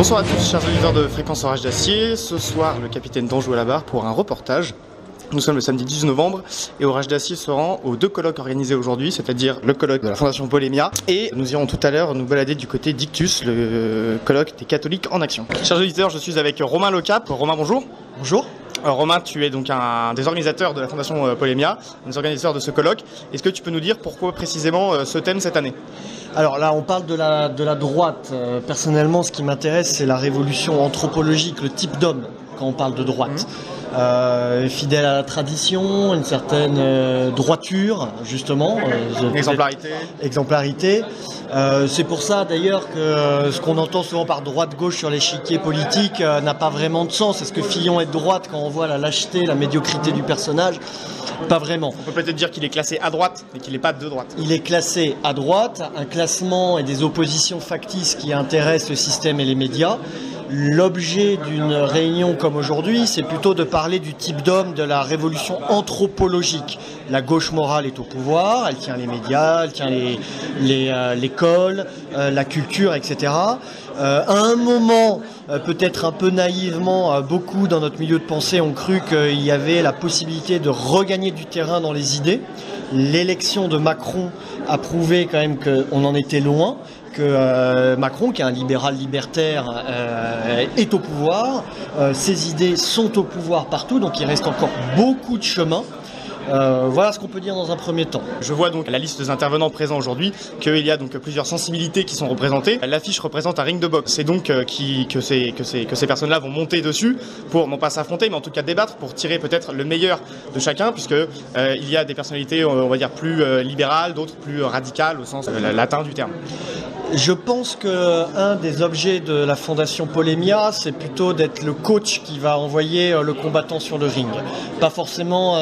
Bonsoir à tous, chers auditeurs de Fréquence Orage d'Acier. Ce soir, le capitaine d'Anjou à la barre pour un reportage. Nous sommes le samedi 18 novembre et Orage d'Acier se rend aux deux colloques organisés aujourd'hui, c'est-à-dire le colloque de la Fondation Polémia et nous irons tout à l'heure nous balader du côté d'Ictus, le colloque des catholiques en action. Chers auditeurs, je suis avec Romain Lecap. Romain, bonjour. Bonjour. Romain, tu es donc un des organisateurs de la Fondation Polémia, un des organisateurs de ce colloque. Est-ce que tu peux nous dire pourquoi précisément ce thème cette année ? Alors là, on parle de la droite. Personnellement, ce qui m'intéresse, c'est la révolution anthropologique, le type d'homme, quand on parle de droite. Fidèle à la tradition, une certaine droiture, justement. Exemplarité. C'est pour ça, d'ailleurs, que ce qu'on entend souvent par droite-gauche sur l'échiquier politique n'a pas vraiment de sens. Est-ce que Fillon est de droite quand on voit la lâcheté, la médiocrité du personnage ? Pas vraiment. On peut peut-être dire qu'il est classé à droite et qu'il n'est pas de droite. Il est classé à droite, un classement et des oppositions factices qui intéressent le système et les médias. L'objet d'une réunion comme aujourd'hui, c'est plutôt de parler du type d'homme de la révolution anthropologique. La gauche morale est au pouvoir, elle tient les médias, elle tient l'école, la culture, etc. À un moment, peut-être un peu naïvement, beaucoup dans notre milieu de pensée ont cru qu'il y avait la possibilité de regagner du terrain dans les idées. L'élection de Macron a prouvé quand même qu'on en était loin, que Macron, qui est un libéral libertaire, est au pouvoir. Ses idées sont au pouvoir partout, donc il reste encore beaucoup de chemin. Voilà ce qu'on peut dire dans un premier temps. Je vois donc la liste des intervenants présents aujourd'hui qu'il y a donc plusieurs sensibilités qui sont représentées. L'affiche représente un ring de boxe. C'est donc que ces personnes-là vont monter dessus pour non pas s'affronter, mais en tout cas débattre pour tirer peut-être le meilleur de chacun, puisque il y a des personnalités, on va dire plus libérales, d'autres plus radicales au sens latin du terme. Je pense qu'un des objets de la Fondation Polémia, c'est plutôt d'être le coach qui va envoyer le combattant sur le ring. Pas forcément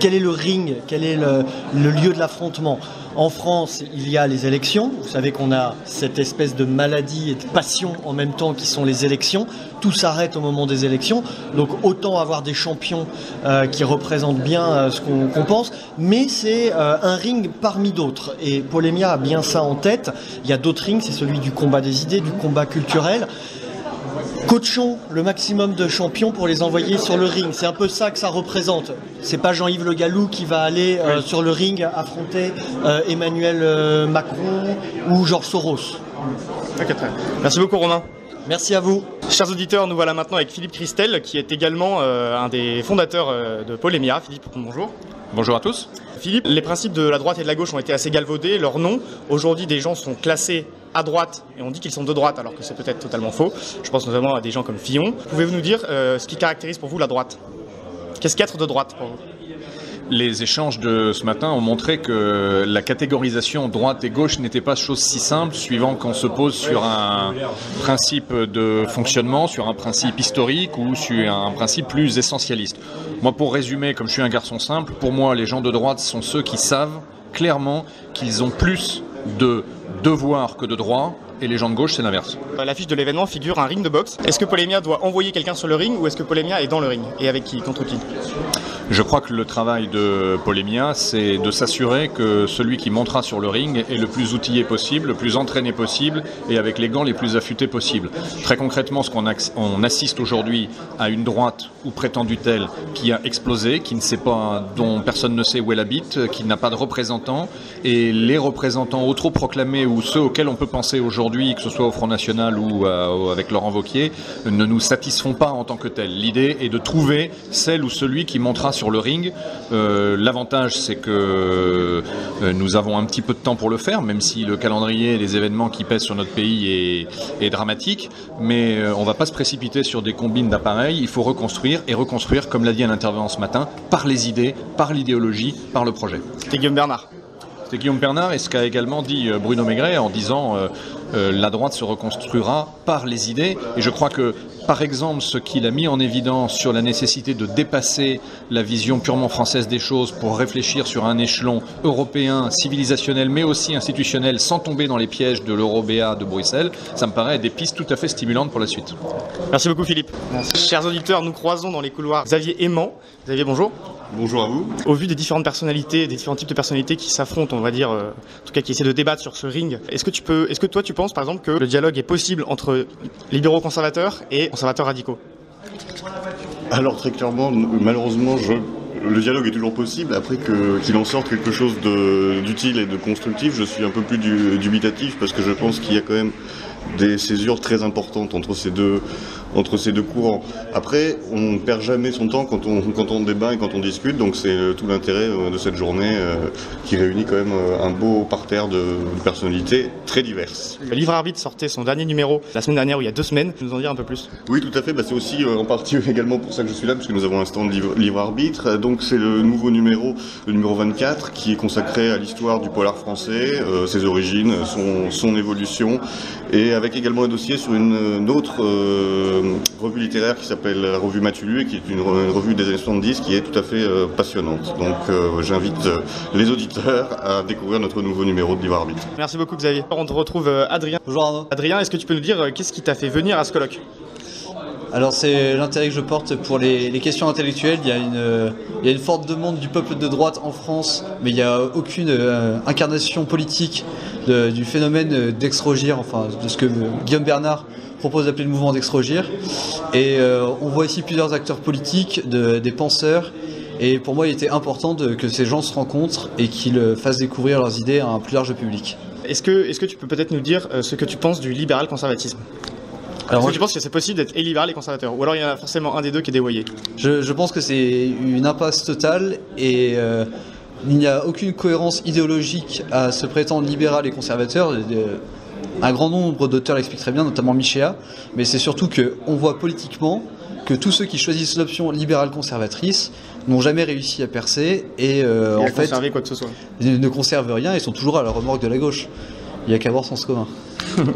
quel est le ring, quel est le lieu de l'affrontement. En France, il y a les élections. Vous savez qu'on a cette espèce de maladie et de passion en même temps qui sont les élections. Tout s'arrête au moment des élections. Donc autant avoir des champions qui représentent bien ce qu'on pense. Mais c'est un ring parmi d'autres. Et Polémia a bien ça en tête. Il y a d'autres rings, c'est celui du combat des idées, du combat culturel. Coachons le maximum de champions pour les envoyer sur le ring. C'est un peu ça que ça représente. C'est pas Jean-Yves Le Gallou qui va aller sur le ring affronter Emmanuel Macron ou Georges Soros. Okay, très bien. Merci beaucoup Romain. Merci à vous. Chers auditeurs, nous voilà maintenant avec Philippe Christel, qui est également un des fondateurs de Polémia. Philippe, bonjour. Bonjour à tous. Philippe, les principes de la droite et de la gauche ont été assez galvaudés. Leurs noms, aujourd'hui, des gens sont classés à droite et on dit qu'ils sont de droite alors que c'est peut-être totalement faux. Je pense notamment à des gens comme Fillon. Pouvez-vous nous dire ce qui caractérise pour vous la droite ? Qu'est-ce qu'être de droite pour vous ? Les échanges de ce matin ont montré que la catégorisation droite et gauche n'était pas chose si simple, suivant qu'on se pose sur un principe de fonctionnement, sur un principe historique ou sur un principe plus essentialiste. Moi, pour résumer, comme je suis un garçon simple, pour moi, les gens de droite sont ceux qui savent clairement qu'ils ont plus de devoirs que de droits, et les gens de gauche, c'est l'inverse. À l'affiche de l'événement figure un ring de boxe. Est-ce que Polémia doit envoyer quelqu'un sur le ring ou est-ce que Polémia est dans le ring ? Et avec qui ? Contre qui ? Je crois que le travail de Polémia, c'est de s'assurer que celui qui montera sur le ring est le plus outillé possible, le plus entraîné possible et avec les gants les plus affûtés possibles. Très concrètement, on assiste aujourd'hui à une droite ou prétendue telle qui a explosé, qui ne sait pas, dont personne ne sait où elle habite, qui n'a pas de représentants, et les représentants autoproclamés ou ceux auxquels on peut penser aujourd'hui, que ce soit au Front National ou avec Laurent Wauquiez, ne nous satisfont pas en tant que tels. L'idée est de trouver celle ou celui qui montera sur le ring. L'avantage, c'est que nous avons un petit peu de temps pour le faire, même si le calendrier et les événements qui pèsent sur notre pays est dramatique, mais on ne va pas se précipiter sur des combines d'appareils. Il faut reconstruire, et reconstruire, comme l'a dit un intervenant ce matin, par les idées, par l'idéologie, par le projet. C'était Guillaume Bernard. C'était Guillaume Bernard, et ce qu'a également dit Bruno Maigret en disant la droite se reconstruira par les idées. Et je crois que, par exemple, ce qu'il a mis en évidence sur la nécessité de dépasser la vision purement française des choses pour réfléchir sur un échelon européen, civilisationnel, mais aussi institutionnel, sans tomber dans les pièges de l'Eurobéa de Bruxelles, ça me paraît des pistes tout à fait stimulantes pour la suite. Merci beaucoup Philippe. Merci. Chers auditeurs, nous croisons dans les couloirs Xavier Aimant. Xavier, bonjour. Bonjour à vous. Au vu des différentes personnalités, des différents types de personnalités qui s'affrontent, on va dire, en tout cas qui essaient de débattre sur ce ring, est-ce que toi tu penses par exemple que le dialogue est possible entre libéraux conservateurs et conservateurs radicaux? Alors très clairement, malheureusement, le dialogue est toujours possible. Après qu'il en sorte quelque chose d'utile et de constructif, je suis un peu plus dubitatif parce que je pense qu'il y a quand même des césures très importantes entre ces deux courants. Après, on ne perd jamais son temps quand on débat et quand on discute, donc c'est tout l'intérêt de cette journée qui réunit quand même un beau parterre de personnalités très diverses. Le Livre Arbitre sortait son dernier numéro la semaine dernière, ou il y a 2 semaines. Tu peux nous en dire un peu plus? Oui, tout à fait. C'est aussi en partie également pour ça que je suis là, parce que nous avons un stand Livre Arbitre. Donc c'est le nouveau numéro, le numéro 24, qui est consacré à l'histoire du polar français, ses origines, son évolution, et avec également un dossier sur une autre revue littéraire qui s'appelle la revue Matulu, et qui est une revue des années 70 qui est tout à fait passionnante. Donc j'invite les auditeurs à découvrir notre nouveau numéro de Livre Arbitre. Merci beaucoup Xavier. On te retrouve Adrien. Bonjour Arnaud. Adrien, est-ce que tu peux nous dire qu'est-ce qui t'a fait venir à ce colloque? Alors c'est l'intérêt que je porte pour les questions intellectuelles. Il y a une forte demande du peuple de droite en France, mais il n'y a aucune incarnation politique du phénomène d'Exrogir, enfin de ce que Guillaume Bernard propose d'appeler le mouvement d'Exrogir. Et on voit ici plusieurs acteurs politiques, des penseurs. Et pour moi, il était important que ces gens se rencontrent et qu'ils fassent découvrir leurs idées à un plus large public. Est-ce que tu peux peut-être nous dire ce que tu penses du libéral-conservatisme? Alors moi, je pense que c'est possible d'être et libéral et conservateur, ou alors il y en a forcément un des deux qui est dévoyé. Je pense que c'est une impasse totale et il n'y a aucune cohérence idéologique à se prétendre libéral et conservateur. Un grand nombre d'auteurs l'expliquent très bien, notamment Michéa, mais c'est surtout qu'on voit politiquement que tous ceux qui choisissent l'option libérale-conservatrice n'ont jamais réussi à percer et en fait quoi que ce soit. Ne conservent rien et sont toujours à la remorque de la gauche. Il n'y a qu'à voir sens commun.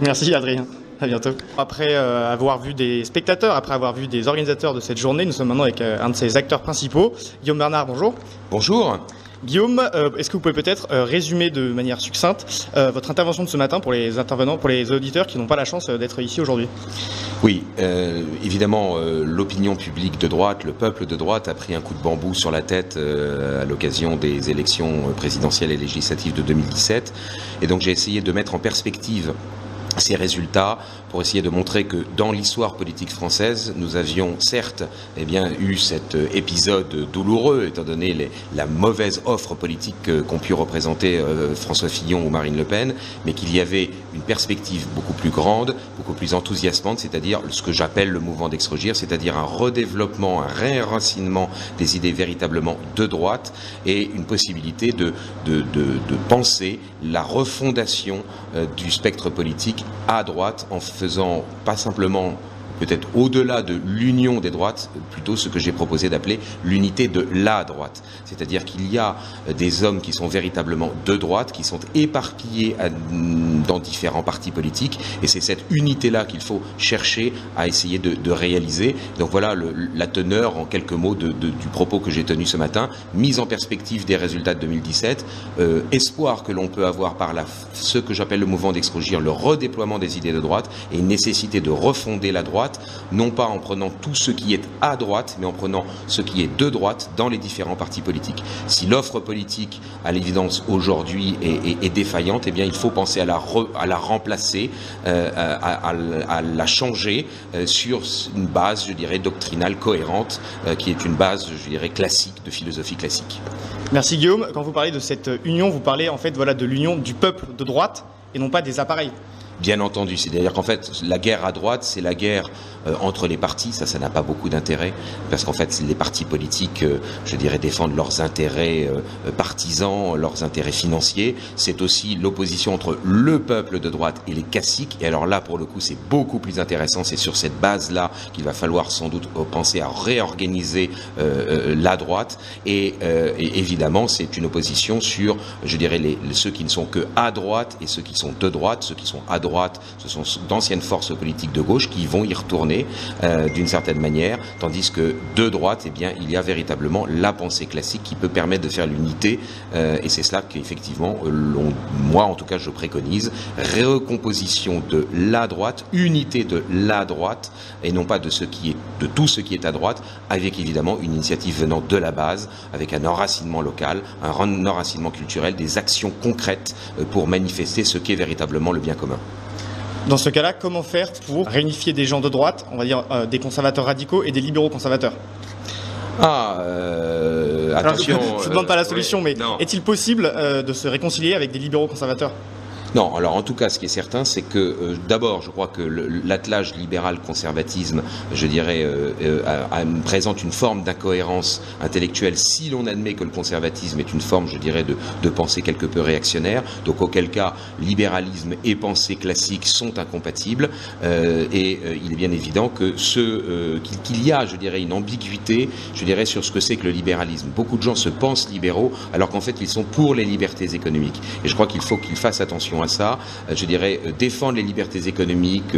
Merci Adrien. À bientôt. Après avoir vu des spectateurs, après avoir vu des organisateurs de cette journée, nous sommes maintenant avec un de ses acteurs principaux, Guillaume Bernard, bonjour. Bonjour. Guillaume, est-ce que vous pouvez peut-être résumer de manière succincte votre intervention de ce matin pour les intervenants, pour les auditeurs qui n'ont pas la chance d'être ici aujourd'hui? Oui, évidemment, l'opinion publique de droite, le peuple de droite a pris un coup de bambou sur la tête à l'occasion des élections présidentielles et législatives de 2017. Et donc j'ai essayé de mettre en perspective ces résultats pour essayer de montrer que dans l'histoire politique française, nous avions certes eu cet épisode douloureux, étant donné la mauvaise offre politique qu'ont pu représenter François Fillon ou Marine Le Pen, mais qu'il y avait une perspective beaucoup plus grande, beaucoup plus enthousiasmante, c'est-à-dire ce que j'appelle le mouvement d'Exrogir, c'est-à-dire un redéveloppement, un réenracinement des idées véritablement de droite et une possibilité de penser la refondation du spectre politique à droite en faisant pas simplement peut-être au-delà de l'union des droites, plutôt ce que j'ai proposé d'appeler l'unité de la droite. C'est-à-dire qu'il y a des hommes qui sont véritablement de droite, qui sont éparpillés dans différents partis politiques, et c'est cette unité-là qu'il faut chercher à essayer de réaliser. Donc voilà la teneur en quelques mots du propos que j'ai tenu ce matin, mise en perspective des résultats de 2017, espoir que l'on peut avoir par ce que j'appelle le mouvement d'Exrogir, le redéploiement des idées de droite, et une nécessité de refonder la droite, non pas en prenant tout ce qui est à droite, mais en prenant ce qui est de droite dans les différents partis politiques. Si l'offre politique, à l'évidence, aujourd'hui est défaillante, eh bien, il faut penser à la remplacer, à la changer sur une base, je dirais, doctrinale cohérente, qui est une base, je dirais, classique, de philosophie classique. Merci Guillaume. Quand vous parlez de cette union, vous parlez en fait de l'union du peuple de droite et non pas des appareils. Bien entendu, c'est-à-dire qu'en fait, la guerre à droite, c'est la guerre entre les partis, ça n'a pas beaucoup d'intérêt, parce qu'en fait, les partis politiques, je dirais, défendent leurs intérêts partisans, leurs intérêts financiers. C'est aussi l'opposition entre le peuple de droite et les caciques, et alors là, pour le coup, c'est beaucoup plus intéressant, c'est sur cette base-là qu'il va falloir sans doute penser à réorganiser la droite, et évidemment, c'est une opposition sur, je dirais, ceux qui ne sont que à droite et ceux qui sont de droite, ceux qui sont à droite droite, ce sont d'anciennes forces politiques de gauche qui vont y retourner d'une certaine manière, tandis que de droite, eh bien, il y a véritablement la pensée classique qui peut permettre de faire l'unité, et c'est cela qu'effectivement, moi en tout cas je préconise, recomposition de la droite, unité de la droite, et non pas de tout ce qui est à droite, avec évidemment une initiative venant de la base, avec un enracinement local, un enracinement culturel, des actions concrètes pour manifester ce qu'est véritablement le bien commun. Dans ce cas-là, comment faire pour réunifier des gens de droite, on va dire des conservateurs radicaux et des libéraux conservateurs? Attention. Je ne vous demande pas la solution, mais non. Est-il possible de se réconcilier avec des libéraux conservateurs? Non, alors en tout cas, ce qui est certain, c'est que d'abord, je crois que l'attelage libéral-conservatisme, je dirais, présente une forme d'incohérence intellectuelle si l'on admet que le conservatisme est une forme, je dirais, de pensée quelque peu réactionnaire. Donc, auquel cas, libéralisme et pensée classique sont incompatibles. Et il est bien évident que qu'il y a, je dirais, une ambiguïté, je dirais, sur ce que c'est que le libéralisme. Beaucoup de gens se pensent libéraux, alors qu'en fait, ils sont pour les libertés économiques. Et je crois qu'il faut qu'ils fassent attention à ça, je dirais défendre les libertés économiques,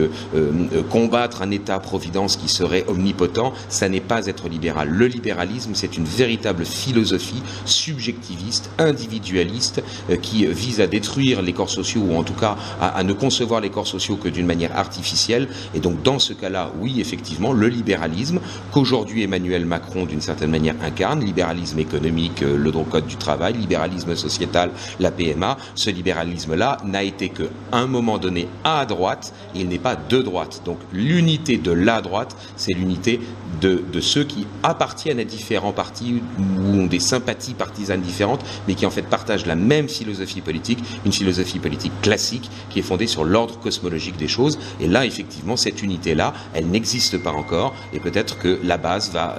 combattre un État-providence qui serait omnipotent, ça n'est pas être libéral. Le libéralisme, c'est une véritable philosophie subjectiviste, individualiste, qui vise à détruire les corps sociaux, ou en tout cas à ne concevoir les corps sociaux que d'une manière artificielle. Et donc dans ce cas-là, oui, effectivement, le libéralisme, qu'aujourd'hui Emmanuel Macron d'une certaine manière incarne, libéralisme économique, le code du travail, libéralisme sociétal, la PMA, ce libéralisme-là n'a été qu'à un moment donné à droite, il n'est pas de droite. Donc l'unité de la droite, c'est l'unité de ceux qui appartiennent à différents partis ou ont des sympathies partisanes différentes, mais qui en fait partagent la même philosophie politique, une philosophie politique classique qui est fondée sur l'ordre cosmologique des choses. Et là, effectivement, cette unité-là, elle n'existe pas encore, et peut-être que la base va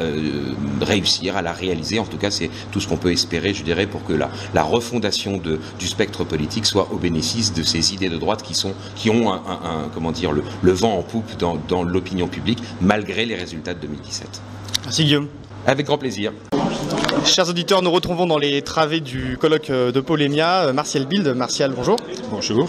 réussir à la réaliser. En tout cas, c'est tout ce qu'on peut espérer, je dirais, pour que la refondation du spectre politique soit au bénéfice de ces idées de droite qui ont comment dire, le vent en poupe dans l'opinion publique, malgré les résultats de 2017. Merci Guillaume. Avec grand plaisir. Chers auditeurs, nous retrouvons dans les travées du colloque de Polémia Martial Bild. Martial, bonjour. Bonjour.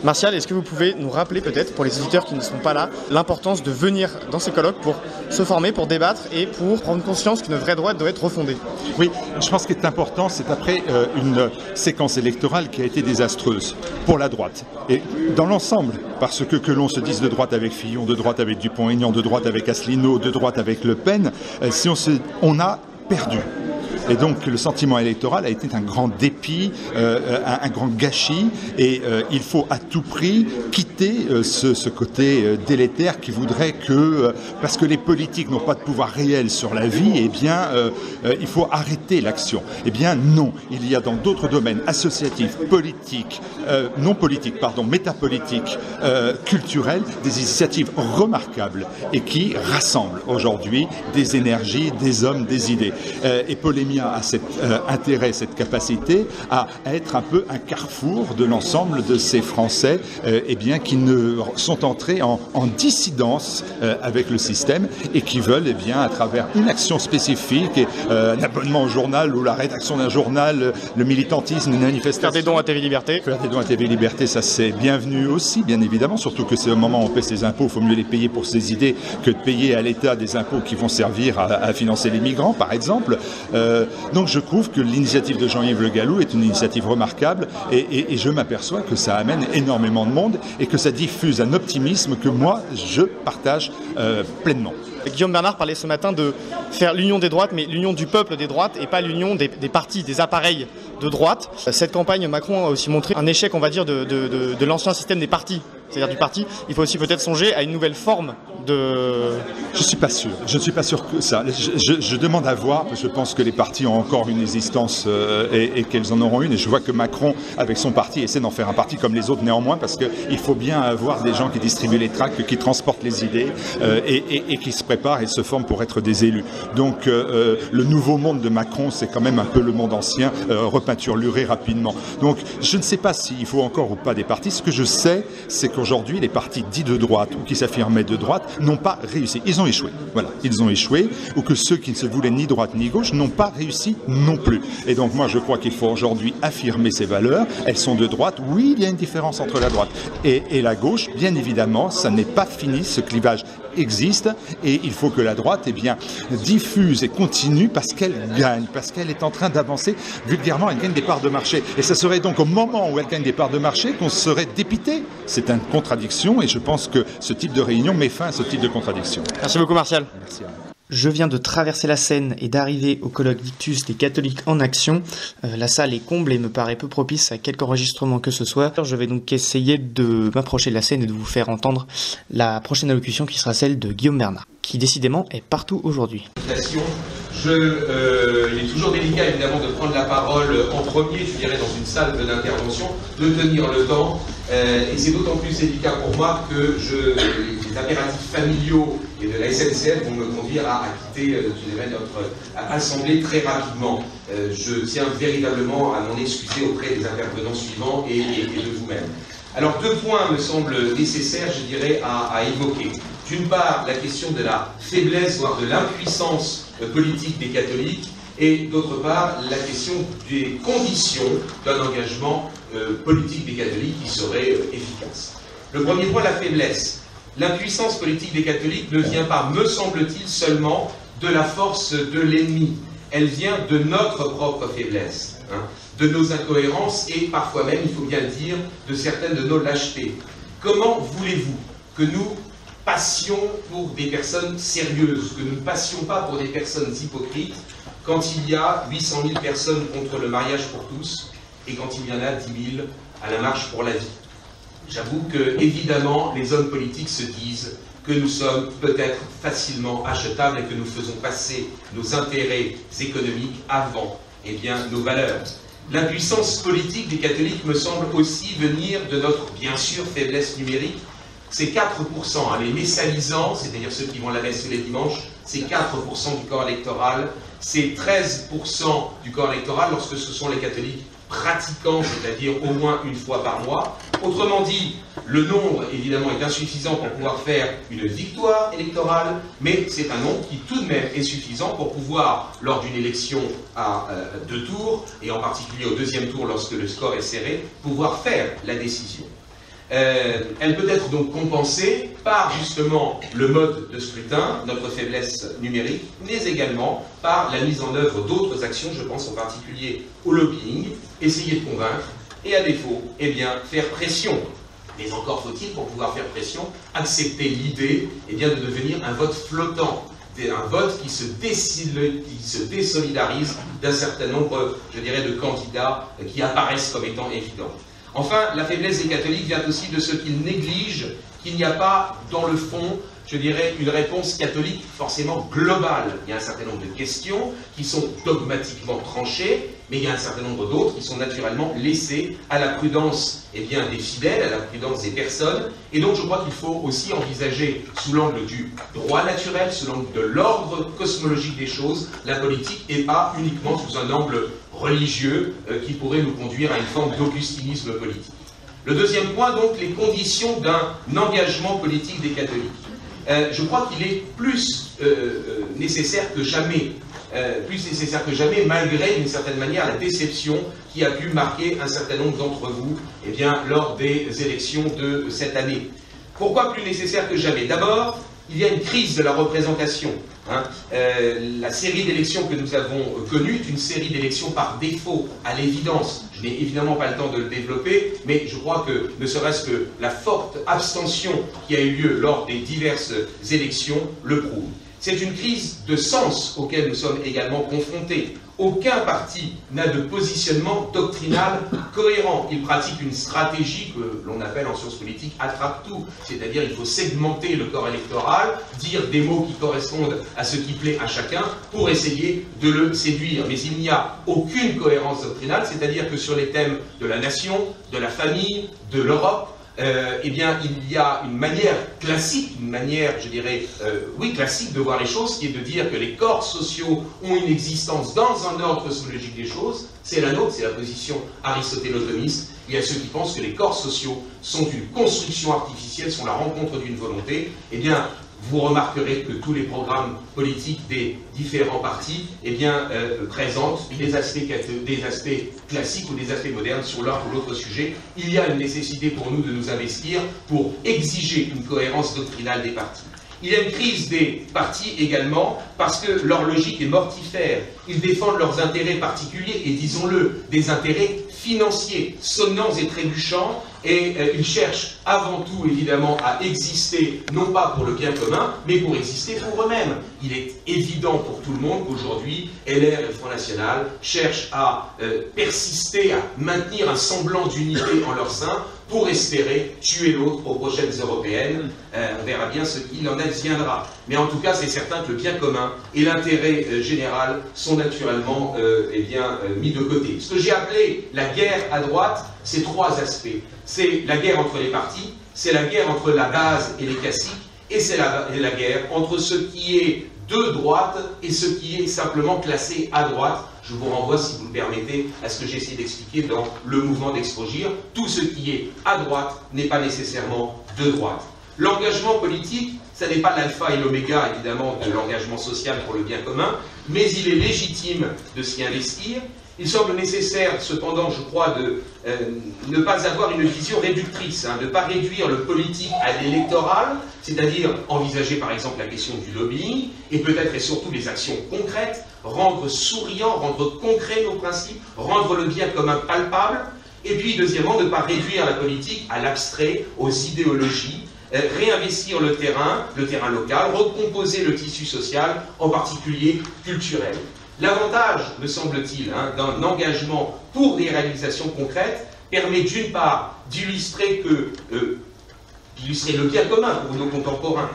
Martial, est-ce que vous pouvez nous rappeler peut-être, pour les auditeurs qui ne sont pas là, l'importance de venir dans ces colloques pour se former, pour débattre et pour prendre conscience qu'une vraie droite doit être refondée? Oui, je pense qu'il est important, c'est après une séquence électorale qui a été désastreuse pour la droite. Et dans l'ensemble, parce que l'on se dise de droite avec Fillon, de droite avec Dupont-Aignan, de droite avec Asselineau, de droite avec Le Pen, on a perdu. Et donc le sentiment électoral a été un grand dépit, un grand gâchis, et il faut à tout prix quitter ce côté délétère qui voudrait que, parce que les politiques n'ont pas de pouvoir réel sur la vie, eh bien il faut arrêter l'action. Eh bien non, il y a dans d'autres domaines associatifs, politiques, non politiques, pardon, métapolitiques, culturels, des initiatives remarquables et qui rassemblent aujourd'hui des énergies, des hommes, des idées. Et Polémia a cet intérêt, cette capacité à être un peu un carrefour de l'ensemble de ces Français eh bien, qui sont entrés en dissidence avec le système et qui veulent, eh bien, à travers une action spécifique, un abonnement au journal ou la rédaction d'un journal, le militantisme, une manifestation. Faire des dons à TV Liberté. Faire des dons à TV Liberté, ça c'est bienvenu aussi, bien évidemment, surtout que c'est au moment où on paie ses impôts, il faut mieux les payer pour ses idées que de payer à l'État des impôts qui vont servir à financer les migrants, par exemple. Donc je trouve que l'initiative de Jean-Yves Le Gallou est une initiative remarquable et je m'aperçois que ça amène énormément de monde et que ça diffuse un optimisme que moi je partage pleinement. Guillaume Bernard parlait ce matin de faire l'union des droites, mais l'union du peuple des droites et pas l'union des partis, des appareils de droite. Cette campagne, Macron a aussi montré un échec, on va dire, de l'ancien système des partis. C'est-à-dire du parti, il faut aussi peut-être songer à une nouvelle forme de... Je suis pas sûr. Je ne suis pas sûr que ça. Je demande à voir, parce que je pense que les partis ont encore une existence et qu'elles en auront une. Et je vois que Macron, avec son parti, essaie d'en faire un parti comme les autres néanmoins, parce qu'il faut bien avoir des gens qui distribuent les tracts, qui transportent les idées et qui se préparent et se forment pour être des élus. Donc le nouveau monde de Macron, c'est quand même un peu le monde ancien, repeinturluré rapidement. Donc je ne sais pas s'il faut encore ou pas des partis. Ce que je sais, c'est qu'aujourd'hui, les partis dits de droite ou qui s'affirmaient de droite n'ont pas réussi. Ils ont échoué. Voilà, ils ont échoué, ou que ceux qui ne se voulaient ni droite ni gauche n'ont pas réussi non plus. Et donc moi je crois qu'il faut aujourd'hui affirmer ces valeurs. Elles sont de droite. Oui, il y a une différence entre la droite et la gauche. Bien évidemment, ça n'est pas fini. Ce clivage existe et il faut que la droite diffuse et continue parce qu'elle gagne, parce qu'elle est en train d'avancer. Vulgairement, elle gagne des parts de marché. Et ça serait donc au moment où elle gagne des parts de marché qu'on serait dépité. C'est une contradiction et je pense que ce type de réunion met fin à ce type de contradiction. Merci beaucoup Martial. Merci. Je viens de traverser la Seine et d'arriver au colloque Victus des catholiques en action. La salle est comble et me paraît peu propice à quelque enregistrement que ce soit. Je vais donc essayer de m'approcher de la scène et de vous faire entendre la prochaine allocution qui sera celle de Guillaume Bernard, qui décidément est partout aujourd'hui. Il est toujours délicat évidemment de prendre la parole en premier, je dirais, dans une salle d'intervention, de tenir le temps. Et c'est d'autant plus délicat pour moi que les impératifs familiaux et de la SNCF vont me conduire à quitter je dirais, notre assemblée très rapidement. Je tiens véritablement à m'en excuser auprès des intervenants suivants et de vous-même. Alors deux points me semblent nécessaires, je dirais, à évoquer. D'une part, la question de la faiblesse, voire de l'impuissance politique des catholiques, et d'autre part, la question des conditions d'un engagement politique des catholiques qui serait efficace. Le premier point, la faiblesse. L'impuissance politique des catholiques ne vient pas, me semble-t-il, seulement de la force de l'ennemi. Elle vient de notre propre faiblesse, de nos incohérences et parfois même, il faut bien le dire, de certaines de nos lâchetés. Comment voulez-vous que nous passions pour des personnes sérieuses, que nous ne passions pas pour des personnes hypocrites quand il y a 800 000 personnes contre le mariage pour tous et quand il y en a 10 000 à la marche pour la vie? J'avoue que, évidemment, les hommes politiques se disent que nous sommes peut-être facilement achetables et que nous faisons passer nos intérêts économiques avant nos valeurs. L'impuissance politique des catholiques me semble aussi venir de notre, bien sûr, faiblesse numérique. C'est 4%, les messalisants, c'est-à-dire ceux qui vont à la messe tous les dimanches, c'est 4% du corps électoral, c'est 13% du corps électoral lorsque ce sont les catholiques pratiquants, c'est-à-dire au moins une fois par mois. Autrement dit, le nombre, évidemment, est insuffisant pour pouvoir faire une victoire électorale, mais c'est un nombre qui, tout de même, est suffisant pour pouvoir, lors d'une élection à 2 tours, et en particulier au 2e tour lorsque le score est serré, pouvoir faire la décision. Elle peut être donc compensée par justement le mode de scrutin, notre faiblesse numérique, mais également par la mise en œuvre d'autres actions, je pense en particulier au lobbying, essayer de convaincre, et à défaut, faire pression. Mais encore faut-il, pour pouvoir faire pression, accepter l'idée de devenir un vote flottant, un vote qui se désolidarise d'un certain nombre, je dirais, de candidats qui apparaissent comme étant évidents. Enfin, la faiblesse des catholiques vient aussi de ce qu'ils négligent qu'il n'y a pas, dans le fond, je dirais, une réponse catholique forcément globale. Il y a un certain nombre de questions qui sont dogmatiquement tranchées, mais il y a un certain nombre d'autres qui sont naturellement laissées à la prudence des fidèles, à la prudence des personnes. Et donc je crois qu'il faut aussi envisager, sous l'angle du droit naturel, sous l'angle de l'ordre cosmologique des choses, la politique, et pas uniquement sous un angle religieux qui pourrait nous conduire à une forme d'augustinisme politique. Le deuxième point, donc, les conditions d'un engagement politique des catholiques. Je crois qu'il est plus nécessaire que jamais, malgré d'une certaine manière la déception qui a pu marquer un certain nombre d'entre vous lors des élections de cette année. Pourquoi plus nécessaire que jamais? D'abord, il y a une crise de la représentation. La série d'élections que nous avons connue est une série d'élections par défaut, à l'évidence. Je n'ai évidemment pas le temps de le développer, mais je crois que, ne serait-ce que la forte abstention qui a eu lieu lors des diverses élections le prouve. C'est une crise de sens auquel nous sommes également confrontés. Aucun parti n'a de positionnement doctrinal cohérent. Il pratique une stratégie que l'on appelle en sciences politiques attrape-tout, c'est-à-dire il faut segmenter le corps électoral, dire des mots qui correspondent à ce qui plaît à chacun pour essayer de le séduire. Mais il n'y a aucune cohérence doctrinale, c'est-à-dire que sur les thèmes de la nation, de la famille, de l'Europe, il y a une manière classique, classique de voir les choses, qui est de dire que les corps sociaux ont une existence dans un ordre cosmologique des choses. C'est la nôtre, c'est la position aristotélo-thomiste. Il y a ceux qui pensent que les corps sociaux sont une construction artificielle, sont la rencontre d'une volonté. vous remarquerez que tous les programmes politiques des différents partis présentent des aspects classiques ou des aspects modernes sur l'un ou l'autre sujet. Il y a une nécessité pour nous de nous investir pour exiger une cohérence doctrinale des partis. Il y a une crise des partis également parce que leur logique est mortifère. Ils défendent leurs intérêts particuliers et, disons-le, des intérêts financiers, sonnants et trébuchants, et ils cherchent avant tout, évidemment, à exister, non pas pour le bien commun, mais pour exister pour eux-mêmes. Il est évident pour tout le monde qu'aujourd'hui, LR et le Front National cherchent à persister, à maintenir un semblant d'unité en leur sein, pour espérer tuer l'autre aux prochaines européennes. On verra bien ce qu'il en adviendra. Mais en tout cas, c'est certain que le bien commun et l'intérêt général sont naturellement mis de côté. Ce que j'ai appelé la guerre à droite, c'est trois aspects. C'est la guerre entre les partis, c'est la guerre entre la base et les caciques, et c'est la guerre entre ce qui est de droite et ce qui est simplement classé à droite. Je vous renvoie, si vous le permettez, à ce que j'ai essayé d'expliquer dans le mouvement d'Exprogir. Tout ce qui est à droite n'est pas nécessairement de droite. L'engagement politique, ça n'est pas l'alpha et l'oméga, évidemment, de l'engagement social pour le bien commun, mais il est légitime de s'y investir. Il semble nécessaire, cependant, je crois, de ne pas avoir une vision réductrice, de ne pas réduire le politique à l'électoral, c'est-à-dire envisager par exemple la question du lobbying, et peut-être et surtout les actions concrètes, rendre souriant, rendre concret nos principes, rendre le bien commun palpable, et puis deuxièmement, ne pas réduire la politique à l'abstrait, aux idéologies, réinvestir le terrain local, recomposer le tissu social, en particulier culturel. L'avantage, me semble-t-il, d'un engagement pour des réalisations concrètes permet d'une part d'illustrer le bien commun pour nos contemporains,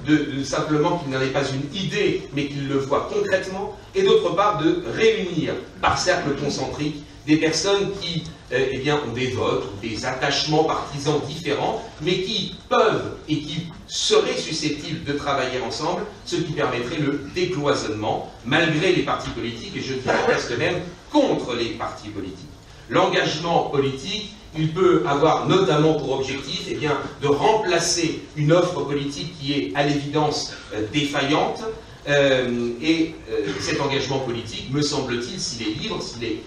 de simplement qu'il n'en ait pas une idée, mais qu'ils le voient concrètement, et d'autre part de réunir par cercle concentrique des personnes qui ont des votes ou des attachements partisans différents, mais qui peuvent et qui seraient susceptibles de travailler ensemble, ce qui permettrait le décloisonnement, malgré les partis politiques, et je dirais presque même contre les partis politiques. L'engagement politique, il peut avoir notamment pour objectif de remplacer une offre politique qui est à l'évidence défaillante, et cet engagement politique, me semble-t-il, s'il est libre, s'il est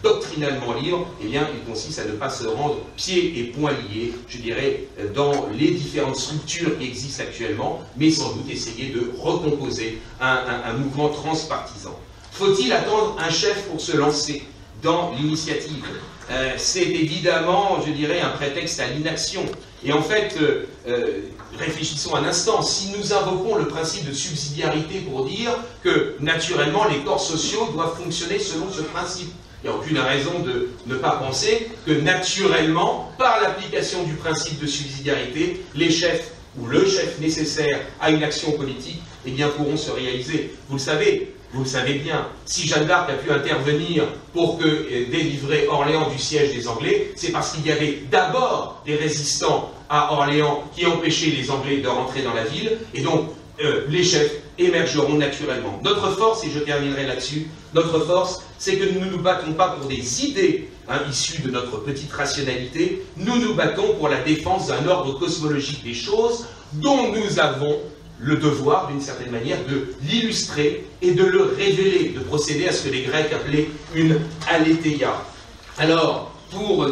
doctrinalement libre, il consiste à ne pas se rendre pieds et poings liés, je dirais, dans les différentes structures qui existent actuellement, mais sans doute essayer de recomposer un mouvement transpartisan. Faut-il attendre un chef pour se lancer dans l'initiative? C'est évidemment, je dirais, un prétexte à l'inaction. Et en fait, réfléchissons un instant, si nous invoquons le principe de subsidiarité pour dire que, naturellement, les corps sociaux doivent fonctionner selon ce principe, il n'y a aucune raison de ne pas penser que, naturellement, par l'application du principe de subsidiarité, les chefs ou le chef nécessaire à une action politique pourront se réaliser. Vous le savez bien, si Jeanne d'Arc a pu intervenir pour délivrer Orléans du siège des Anglais, c'est parce qu'il y avait d'abord des résistants à Orléans qui empêchaient les Anglais de rentrer dans la ville, et donc les chefs émergeront naturellement. Notre force, et je terminerai là-dessus, notre force, c'est que nous ne nous battons pas pour des idées issues de notre petite rationalité, nous nous battons pour la défense d'un ordre cosmologique des choses dont nous avons le devoir, d'une certaine manière, de l'illustrer et de le révéler, de procéder à ce que les Grecs appelaient une aletheia. Alors, pour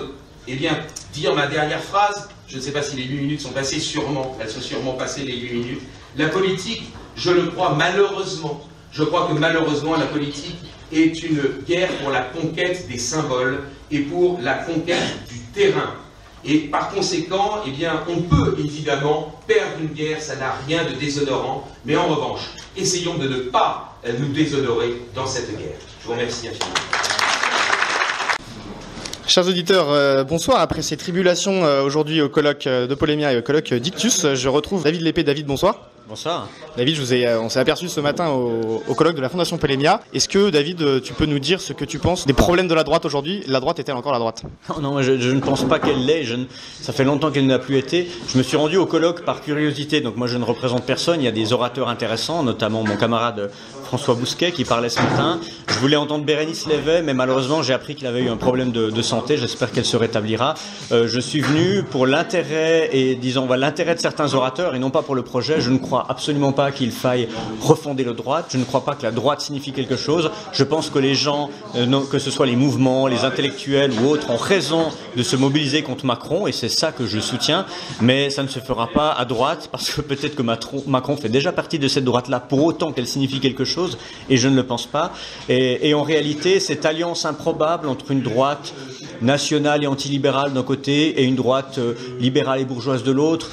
dire ma dernière phrase, je ne sais pas si les 8 minutes sont passées, sûrement, elles sont sûrement passées les 8 minutes. La politique, je le crois malheureusement, je crois que malheureusement la politique est une guerre pour la conquête des symboles et pour la conquête du terrain. Et par conséquent, on peut évidemment perdre une guerre, ça n'a rien de déshonorant, mais en revanche, essayons de ne pas nous déshonorer dans cette guerre. Je vous remercie infiniment. Chers auditeurs, bonsoir. Après ces tribulations aujourd'hui au colloque de Polémia et au colloque Dictus, je retrouve David Lépée. David, bonsoir. Bonsoir. David, on s'est aperçu ce matin au colloque de la Fondation Polémia. Est-ce que, David, tu peux nous dire ce que tu penses des problèmes de la droite aujourd'hui? La droite est-elle encore la droite? Non, je ne pense pas qu'elle l'est. Ça fait longtemps qu'elle n'a plus été. Je me suis rendu au colloque par curiosité, donc moi je ne représente personne. Il y a des orateurs intéressants, notamment mon camarade François Bousquet qui parlait ce matin. Je voulais entendre Bérénice Lévey, mais malheureusement j'ai appris qu'il avait eu un problème de santé. J'espère qu'elle se rétablira. Je suis venu pour l'intérêt et disons l'intérêt de certains orateurs et non pas pour le projet. Je ne crois absolument pas qu'il faille refonder la droite. Je ne crois pas que la droite signifie quelque chose. Je pense que les gens, que ce soit les mouvements, les intellectuels ou autres, ont raison de se mobiliser contre Macron et c'est ça que je soutiens. Mais ça ne se fera pas à droite parce que peut-être que Macron fait déjà partie de cette droite-là pour autant qu'elle signifie quelque chose et je ne le pense pas. Et en réalité, cette alliance improbable entre une droite nationale et antilibérale d'un côté et une droite libérale et bourgeoise de l'autre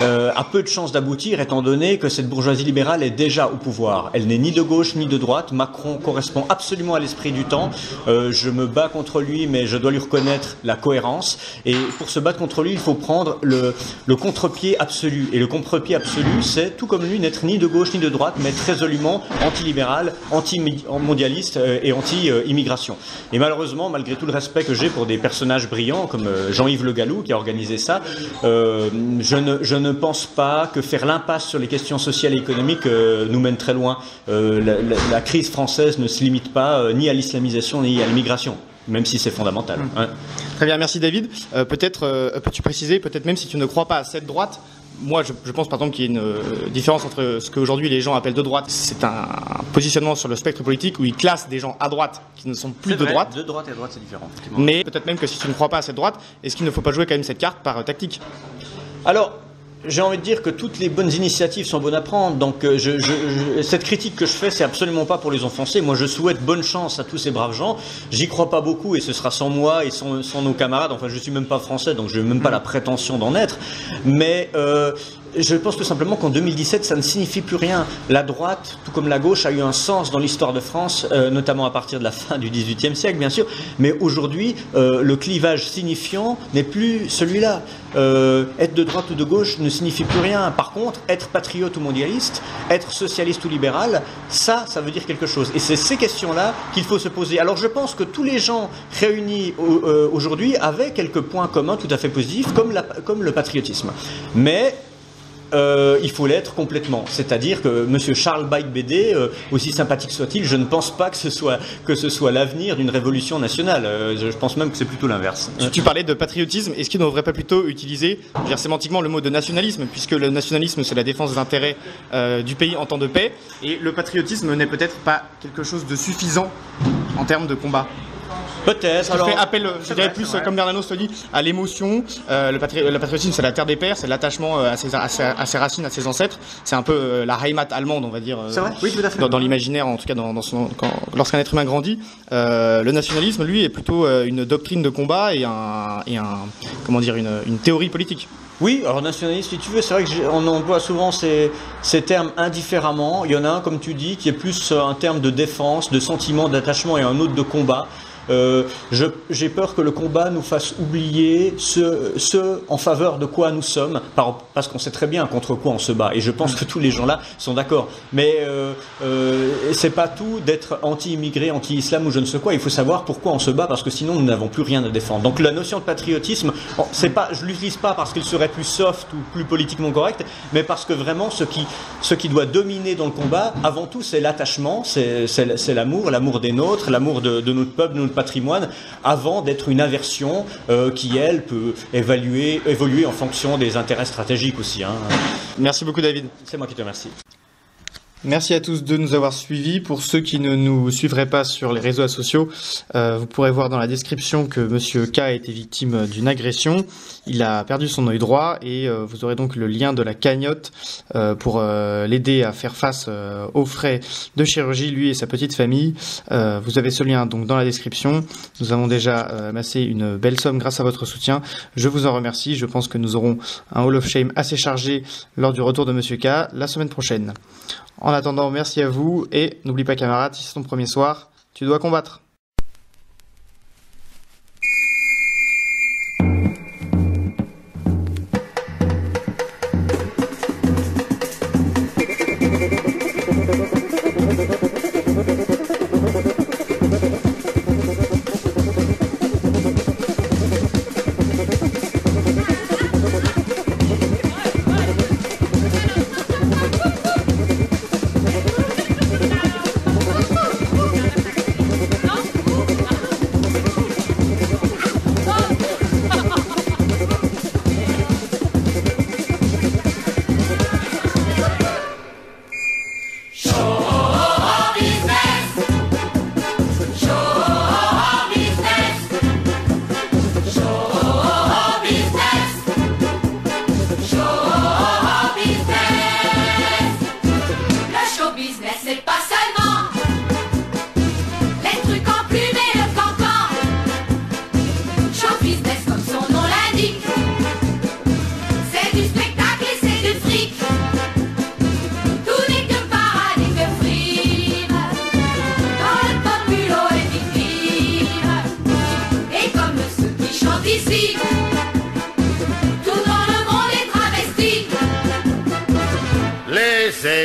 a peu de chances d'aboutir étant donné que cette bourgeoisie libérale est déjà au pouvoir. Elle n'est ni de gauche ni de droite. Macron correspond absolument à l'esprit du temps. Je me bats contre lui mais je dois lui reconnaître la cohérence et pour se battre contre lui il faut prendre le contre-pied absolu et le contre-pied absolu c'est tout comme lui n'être ni de gauche ni de droite mais être résolument antilibéral, anti-mondialiste et anti-immigration. Et malheureusement malgré tout le respect que j'ai pour des personnages brillants comme Jean-Yves Le Gallou qui a organisé ça, je ne pense pas que faire l'impasse sur les questions sociales et économiques nous mène très loin. La crise française ne se limite pas ni à l'islamisation ni à l'immigration, même si c'est fondamental. Ouais. Très bien, merci David. Peut-être peux-tu préciser, peut-être même si tu ne crois pas à cette droite, moi je pense par exemple qu'il y a une différence entre ce qu'aujourd'hui les gens appellent de droite, c'est un positionnement sur le spectre politique où ils classent des gens à droite qui ne sont plus de droite. De droite et à droite c'est différent. Mais peut-être même que si tu ne crois pas à cette droite, est-ce qu'il ne faut pas jouer quand même cette carte par tactique? Alors, j'ai envie de dire que toutes les bonnes initiatives sont bonnes à prendre, donc cette critique que je fais, c'est absolument pas pour les enfoncer. Moi, je souhaite bonne chance à tous ces braves gens. J'y crois pas beaucoup et ce sera sans moi et sans nos camarades. Enfin, je suis même pas français, donc je n'ai même pas la prétention d'en être. Mais je pense tout simplement qu'en 2017, ça ne signifie plus rien. La droite, tout comme la gauche, a eu un sens dans l'histoire de France, notamment à partir de la fin du XVIIIe siècle, bien sûr. Mais aujourd'hui, le clivage signifiant n'est plus celui-là. Être de droite ou de gauche ne signifie plus rien. Par contre, être patriote ou mondialiste, être socialiste ou libéral, ça veut dire quelque chose. Et c'est ces questions-là qu'il faut se poser. Alors je pense que tous les gens réunis aujourd'hui avaient quelques points communs tout à fait positifs, comme le patriotisme. Mais il faut l'être complètement. C'est-à-dire que M. Charles Baïk-Bédé, aussi sympathique soit-il, je ne pense pas que ce soit l'avenir d'une révolution nationale. Je pense même que c'est plutôt l'inverse. Tu parlais de patriotisme. Est-ce qu'il ne devrait pas plutôt utiliser, sémantiquement, le mot de nationalisme, puisque le nationalisme, c'est la défense des intérêts du pays en temps de paix, et le patriotisme n'est peut-être pas quelque chose de suffisant en termes de combat? Peut-être. Je ferais appel, je dirais plus, comme Bernanos te dit, à l'émotion. Le patriotisme, c'est la terre des pères, c'est l'attachement à ses racines, à ses ancêtres. C'est un peu la Heimat allemande, on va dire. C'est vrai, oui, tout à fait. Dans l'imaginaire, en tout cas, lorsqu'un être humain grandit. Le nationalisme, lui, est plutôt une doctrine de combat et une théorie politique. Oui, alors nationaliste, si tu veux, c'est vrai qu'on emploie souvent ces termes indifféremment. Il y en a un, comme tu dis, qui est plus un terme de défense, de sentiment, d'attachement et un autre de combat. J'ai peur que le combat nous fasse oublier ce en faveur de quoi nous sommes, parce qu'on sait très bien contre quoi on se bat, et je pense que tous les gens là sont d'accord. Mais c'est pas tout d'être anti-immigré, anti-islam ou je ne sais quoi. Il faut savoir pourquoi on se bat, parce que sinon nous n'avons plus rien à défendre. Donc la notion de patriotisme, je l'utilise pas parce qu'il serait plus soft ou plus politiquement correct, mais parce que vraiment ce qui doit dominer dans le combat, avant tout, c'est l'attachement, c'est l'amour des nôtres, l'amour de notre peuple, de notre patrimoine, avant d'être une aversion qui, elle, peut évoluer en fonction des intérêts stratégiques aussi. Hein. Merci beaucoup, David. C'est moi qui te remercie. Merci à tous de nous avoir suivis. Pour ceux qui ne nous suivraient pas sur les réseaux sociaux, vous pourrez voir dans la description que Monsieur K a été victime d'une agression. Il a perdu son œil droit et vous aurez donc le lien de la cagnotte pour l'aider à faire face aux frais de chirurgie, lui et sa petite famille. Vous avez ce lien donc dans la description. Nous avons déjà amassé une belle somme grâce à votre soutien. Je vous en remercie. Je pense que nous aurons un Hall of Shame assez chargé lors du retour de Monsieur K la semaine prochaine. En attendant, merci à vous et n'oublie pas, camarade, si c'est ton premier soir, tu dois combattre.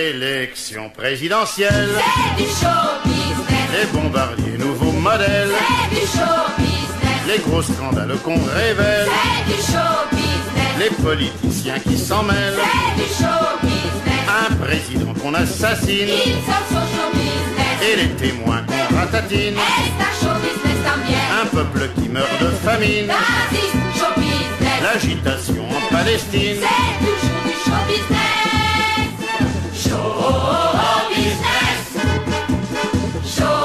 élections présidentielles. C'est du show business. Les bombardiers nouveaux modèles. C'est du show business. Les gros scandales qu'on révèle. C'est du show business. Les politiciens qui s'en mêlent. C'est du show business. Un président qu'on assassine. Ils sont show business. Et les témoins qu'on ratatine. C'est un show business también. Un peuple qui meurt de famine. Nazis, show business. L'agitation en Palestine. C'est toujours du show business. Show business. Show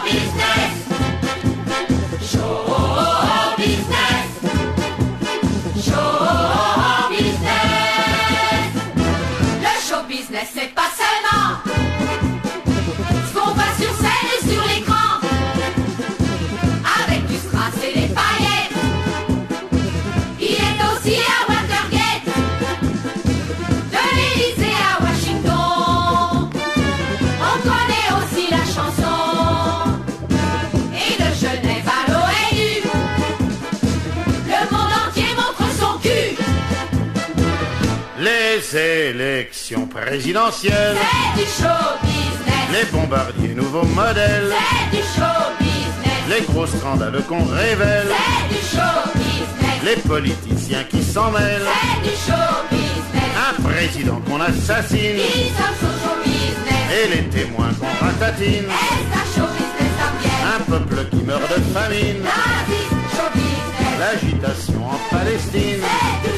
business. Show business. Show business. Le show business, c'est pas seulement ce qu'on voit sur scène et sur l'écran, avec du strass et des paillettes. Il est aussi à Watergate, de l'Élysée à Washington. On connaît aussi la chanson, et de Genève à l'ONU, le monde entier montre son cul. Les élections présidentielles. C'est du show business. Les bombardiers nouveaux modèles. C'est du show business. Les gros scandales qu'on révèle. C'est du show business. Les politiciens qui s'en mêlent. C'est du show business. Un président qu'on assassine. Ils sont show business. Et les témoins qu'on ratatine. C'est un show business también. Un peuple qui meurt de famine. Nazis, show business. L'agitation en Palestine. C'est du